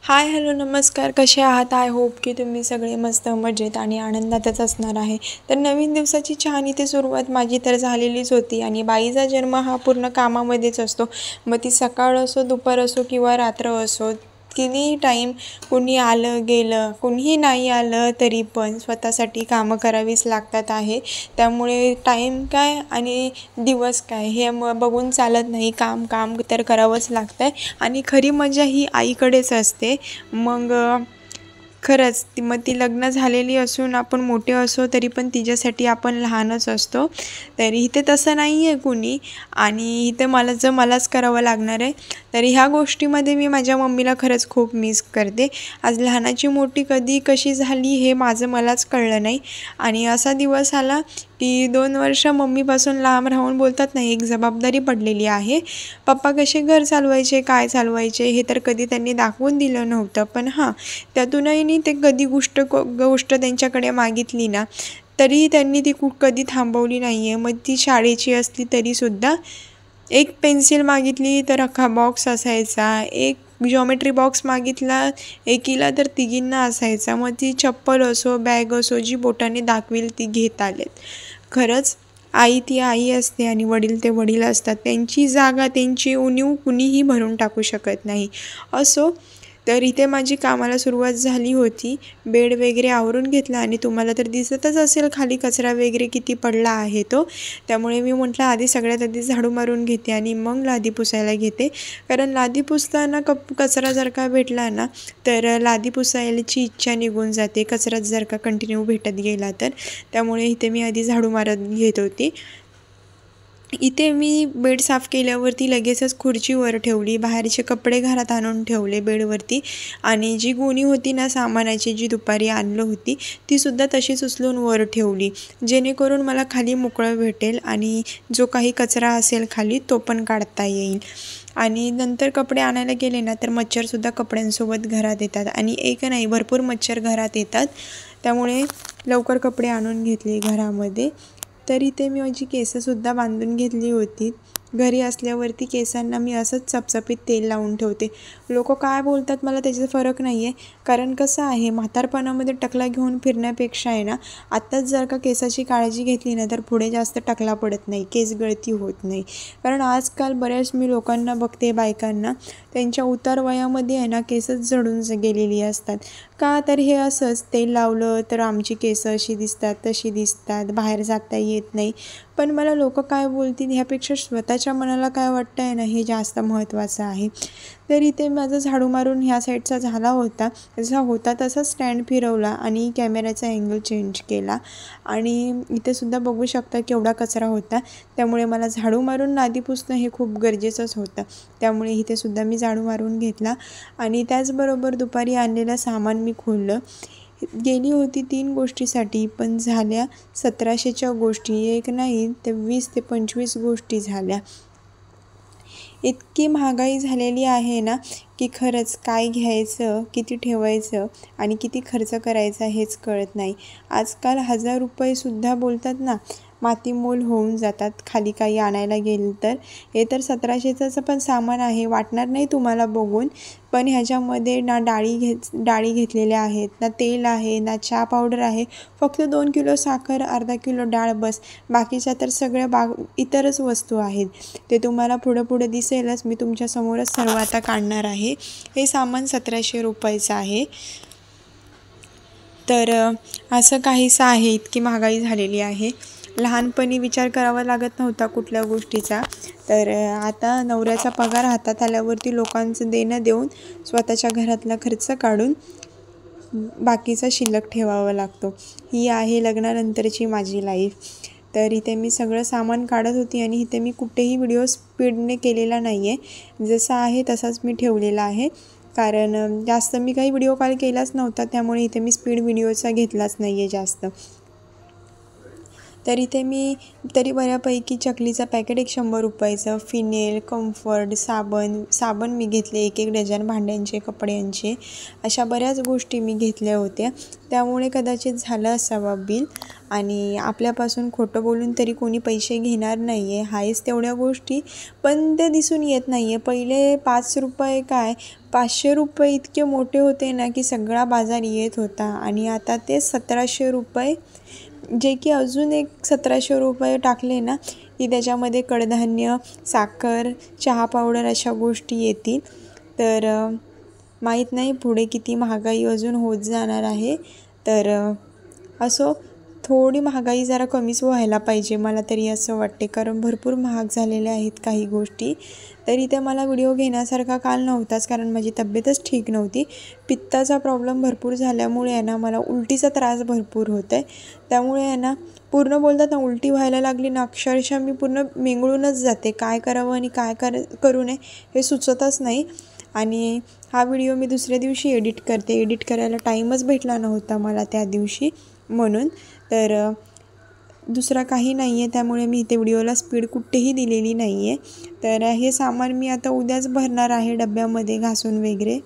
हाय, hello, नमस्कार. कसे आहात? आय होप की तुम्ही सगळे मस्त मजेत आणि आनंदातच असणार आहे. तर नवीन दिवसाची छान इथे सुरुवात माझी तर झालेलीच होती आणि बाईचा जन्म हा पूर्ण कामामध्येच असतो. मग ती सकाळ असो, दुपार असो किंवा रात्र असो, तिन्ही टाईम कोणी आलं गेलं, कोणीही नाही आलं तरी पण स्वतःसाठी कामं करावीच लागतात आहे. त्यामुळे टाईम काय आणि दिवस काय हे बघून चालत नाही. काम काम तर करावंच लागतं आहे आणि खरी मजा ही आईकडेच असते. मग खरंच मग ती लग्न झालेली असून आपण मोठे असो तरी पण तिच्यासाठी आपण लहानच असतो. तरी इथे तसं नाही आहे कुणी आणि इथे मलाच करावं लागणार आहे. तर ह्या गोष्टीमध्ये मी माझ्या मम्मीला खरंच खूप मिस करते. आज लहानाची मोठी कधी कशी झाली हे मलाच कळलं नाही आणि असा दिवस आला की 2 वर्ष मम्मीपासून लांब राहून बोलतात ना, एक जबाबदारी पडलेली आहे. पप्पा कसे घर चालवायचे, काय चालवायचे हे तर कधी त्यांनी दाखवून दिलं नव्हतं. पण हां, त्यातूनही ते कधी गोष्ट त्यांच्याकडे मागितली ना, तरीही त्यांनी ती कधी थांबवली नाही आहे. मग ती शाळेची असली तरीसुद्धा एक पेन्सिल मागितली तर अख्खा बॉक्स असायचा. एक जॉमेट्री बॉक्स मागितला एकीला तर तिघींना असायचा. मग ती चप्पल असो, बॅग असो, जी बोटाने दाखवील ती घेत आलेत. खरंच आई ती आई असते आणि वडील ते वडील असतात. त्यांची जागा, त्यांची उणीव कुणीही भरून टाकू शकत नाही. असो, तर इथे माझी कामाला सुरुवात झाली होती. बेड वगैरे आवरून घेतला आणि तुम्हाला तर दिसतच असेल खाली कचरा वगैरे किती पडला आहे तो. त्यामुळे मी म्हटलं सगळ्यात आधी झाडू मारून घेते आणि मग लादी पुसायला घेते. कारण लादी पुसताना कचरा जर का भेटला ना, तर लादी पुसायची इच्छा निघून जाते, कचराच जर का कंटिन्यू भेटत गेला तर. त्यामुळे इथे मी आधी झाडू मारत घेत होती. इथे मी बेड साफ केल्यावरती लगेचच खुर्ची वर ठेवली, बाहेरचे कपडे घरात आणून ठेवले बेडवरती आणि जी गोणी होती ना सामानाची, जी दुपारी आणलं होती तीसुद्धा तशीच उचलून वर ठेवली, जेणेकरून मला खाली मोकळं भेटेल आणि जो काही कचरा असेल खाली तो पण काढता येईल. आणि नंतर कपडे आणायला गेले ना तर मच्छरसुद्धा कपड्यांसोबत घरात येतात आणि एक नाही, भरपूर मच्छर घरात येतात. त्यामुळे लवकर कपडे आणून घेतले घरामध्ये. तर इथे मी माझी केसंसुद्धा बांधून घेतली होती. घरी असल्यावरती केसांना मी असंच चपचपीत तेल लावून ठेवते. लोक काय बोलतात मला त्याचा फरक नाही आहे. कारण कसं आहे, म्हातारपणामध्ये टकला घेऊन फिरण्यापेक्षा आहे ना, आत्ताच जर का केसाची काळजी घेतली ना तर पुढे जास्त टकला पडत नाही, केस गळती होत नाही. कारण आजकाल बऱ्याच मी लोकांना बघते, बायकांना त्यांच्या उतार वयामध्ये आहे ना केसच झडून गेलेली असतात. का तर हे असंच तेल लावलं तर आमची केसं अशी दिसतात, तशी दिसतात, बाहेर जाता येत नाही. पण मला लोक काय बोलतील ह्यापेक्षा स्वतःच्या मनाला काय वाटतं आहे ना, हे जास्त महत्त्वाचं आहे. तर इथे माझं झाडू मारून ह्या साईडचा झाला होता. जसा होता तसा स्टँड फिरवला आणि कॅमेऱ्याचा अँगल चेंज केला आणि इथेसुद्धा बघू शकता केवढा कचरा होता. त्यामुळे मला झाडू मारून लादी पुसणं हे खूप गरजेचंच होतं. त्यामुळे इथेसुद्धा मी झाडू मारून घेतला आणि त्याचबरोबर दुपारी आणलेलं सामान मी खोललं. गेली होती 3 गोष्टीसाठी, पण झाल्या 1700च्या गोष्टी. एक नाही तर 20 ते 25 गोष्टी झाल्या. इतकी महागाई झालेली आहे ना, की खरंच काय घ्यायचं, किती ठेवायचं आणि किती खर्च करायचा हेच कळत नाही. आजकाल ₹1000सुद्धा बोलतात ना, मातीमोल होऊन जातात खाली काही आणायला गेलं तर. हे तर 1700चं पण सामान आहे, वाटणार नाही तुम्हाला बघून. पण ह्याच्यामध्ये ना डाळी घेतलेल्या आहेत, ना तेल आहे, ना चहा पावडर आहे. फक्त 2 किलो साखर, अर्धा किलो डाळ बस. बाकीच्या तर सगळ्या इतरच वस्तू आहेत. ते तुम्हाला पुढं दिसेलच. मी तुमच्यासमोरच सर्व आता काढणार आहे. हे सामान ₹1700चं आहे. तर असं काहीसं आहे, इतकी महागाई झालेली आहे. लहानपणी विचार करावा लागत नव्हता कुठल्या गोष्टीचा. तर आता नवऱ्याचा पगार हातात आल्यावरती लोकांचं देणं देऊन स्वतःच्या घरातला खर्च काढून बाकीचा शिल्लक ठेवावा लागतो. ही आहे लग्नानंतरची माझी लाईफ. तर इथे मी सगळं सामान काढत होती आणि इथे मी कुठेही व्हिडिओ स्पीडने केलेला नाही आहे. जसा आहे तसाच मी ठेवलेला आहे. कारण जास्त मी काही व्हिडिओ कॉल केलाच नव्हता, त्यामुळे इथे मी स्पीड व्हिडिओचा घेतलाच नाही आहे जास्त. तर इथे मी तरी बऱ्यापैकी चकलीचं पॅकेट एक 100 रुपयाचं, फिनेल, कम्फर्ट, साबण मी घेतले 1-1 डझन भांड्यांचे, कपड्यांचे, अशा बऱ्याच गोष्टी मी घेतल्या होत्या. त्यामुळे कदाचित झालं असावं बिल. आणि आपल्यापासून खोटं बोलून तरी कोणी पैसे घेणार नाही आहे, आहेच तेवढ्या गोष्टी, पण ते दिसून येत नाही आहे. पहिले 5 रुपये काय 500 रुपये इतके मोठे होते ना की सगळा बाजार येत होता. आणि आता ते 1700 रुपये, जे की अजून एक 1700 रुपये टाकले ना की त्याच्यामध्ये कडधान्य, साखर, चहा पावडर अशा गोष्टी येतील. तर माहीत नाही पुढे किती महागाई अजून होत जाणार आहे. तर असो, थोडी महागाई जरा कमीच व्हायला पाहिजे, मला तरी असं वाटते, कारण भरपूर महाग झालेल्या आहेत काही गोष्टी. तर इथे मला व्हिडिओ घेण्यासारखा काल नव्हताच, कारण माझी तब्येतच ठीक नव्हती. पित्ताचा प्रॉब्लेम भरपूर झाल्यामुळे आहे ना मला उलटीचा त्रास भरपूर होत आहे. त्यामुळे आहे ना पूर्ण बोलतात ना उलटी व्हायला लागली ना, अक्षरशः मी पूर्ण मेंगळूनच जाते. काय करावं आणि काय करू नये हे सुचतच नाही. आणि हा व्हिडिओ मी दुसऱ्या दिवशी एडिट करते, एडिट करायला टाईमच भेटला नव्हता मला त्या दिवशी म्हणून. तर दुसरा काही नाही आहे, त्यामुळे मी इथे व्हिडिओला स्पीड कुठेही दिलेली नाही आहे. तर हे सामान मी आता उद्याच भरणार आहे डब्यामध्ये घासून वगैरे.